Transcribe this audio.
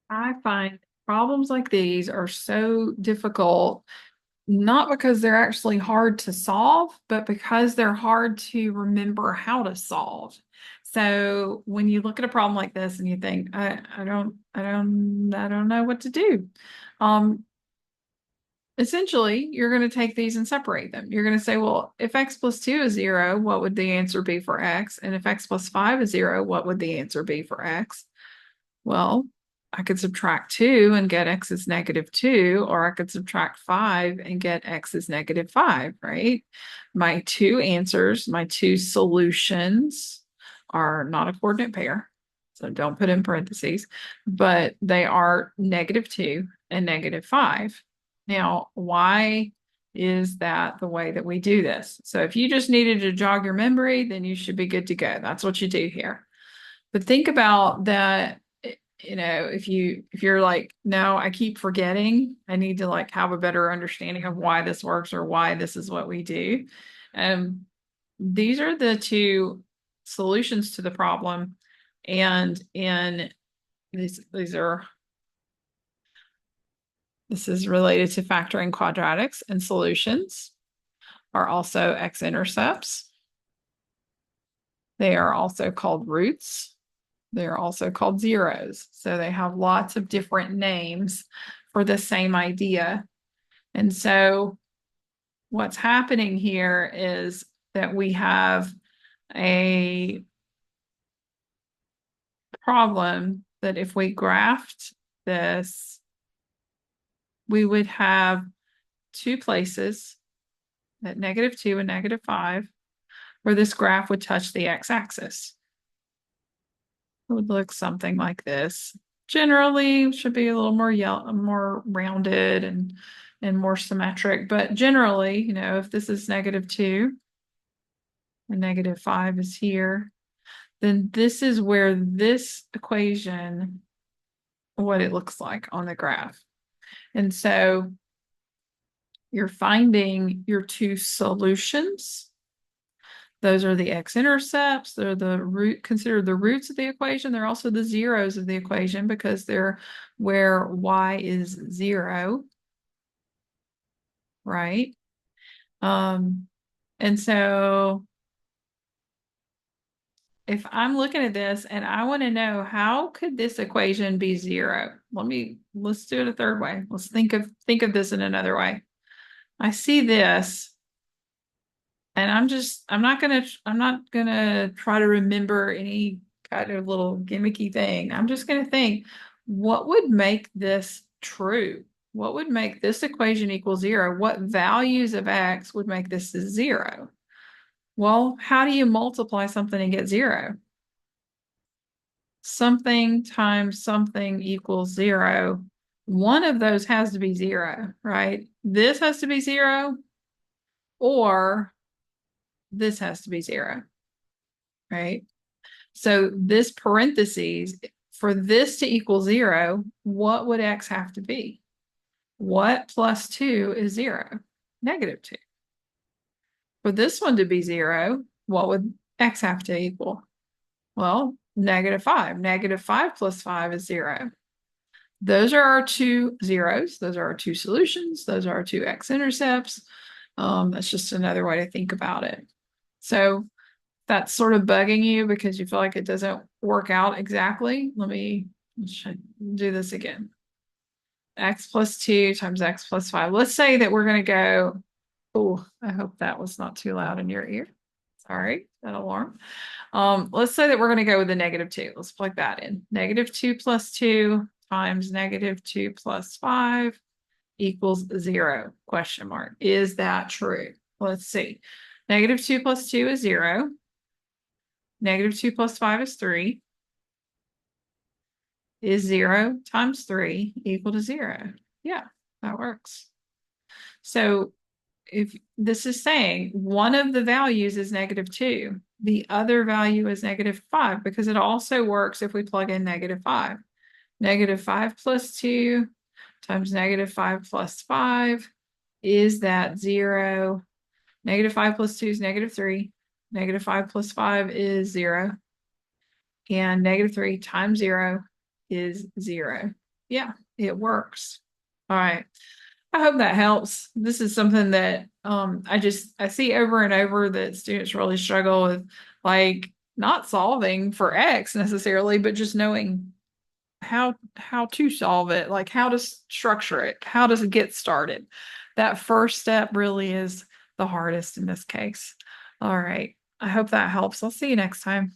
I find problems like these are so difficult, not because they're actually hard to solve, but because they're hard to remember how to solve. So when you look at a problem like this and you think, I don't know what to do. Um, Essentially, you're going to take these and separate them. You're going to say, well, if x plus 2 is 0, what would the answer be for x? And if x plus 5 is 0, what would the answer be for x? Well, I could subtract 2 and get x is negative 2, or I could subtract 5 and get x is negative 5, right? My two answers, my two solutions are not a coordinate pair, so don't put in parentheses, but they are negative 2 and negative 5. Now, why is that the way that we do this? So if you just needed to jog your memory, then you should be good to go. That's what you do here. But think about that, if you're like, no, I keep forgetting, I need to like have a better understanding of why this works or why this is what we do. Um, these are the two solutions to the problem. And in these are this is related to factoring quadratics, and solutions are also x-intercepts. They are also called roots. They're also called zeros. So they have lots of different names for the same idea. And so what's happening here is that we have a problem that if we graphed this, we would have two places at negative 2 and negative 5 where this graph would touch the x-axis. It would look something like this. Generally, should be a little more yellow, more rounded and more symmetric. But generally, if this is negative 2 and negative 5 is here, then this is where this equation, what it looks like on the graph. And so you're finding your two solutions. Those are the x-intercepts. They're considered the roots of the equation. They're also the zeros of the equation because they're where y is 0, right? Um, and so if I'm looking at this and I want to know how could this equation be 0? Let's do it a third way. Let's think of this in another way. I see this and I'm not gonna try to remember any kind of little gimmicky thing. I'm just gonna think, what would make this true? What would make this equation equal 0? What values of x would make this 0? Well, how do you multiply something and get 0? Something times something equals 0. One of those has to be 0, right? This has to be 0, or this has to be 0, right? So this parentheses, for this to equal 0, what would x have to be? What plus 2 is 0? Negative 2. For this one to be 0, what would x have to equal? Well, negative 5. Negative 5 plus 5 is 0. Those are our two zeros. Those are our two solutions. Those are our two x-intercepts. That's just another way to think about it. So that's sort of bugging you because you feel like it doesn't work out exactly. Let me do this again. X plus 2 times x plus 5. Let's say that we're going to go. Oh, I hope that was not too loud in your ear. Sorry, that alarm. Let's say that we're going to go with the negative 2. Let's plug that in. Negative 2 plus 2 times negative 2 plus 5 equals 0, question mark. Is that true? Let's see. Negative 2 plus 2 is 0. Negative 2 plus 5 is 3. Is 0 times 3 equal to 0? Yeah, that works. So if this is saying one of the values is negative 2, the other value is negative 5, because it also works if we plug in negative 5. Negative 5 plus 2 times negative 5 plus 5, is that 0? Negative 5 plus 2 is negative 3. Negative 5 plus 5 is 0. And negative 3 times 0 is 0. Yeah, it works. All right. I hope that helps. This is something that I see over and over that students really struggle with, like not solving for X necessarily, but just knowing how to solve it, like how to structure it, how does it get started. That first step really is the hardest in this case. All right. I hope that helps. I'll see you next time.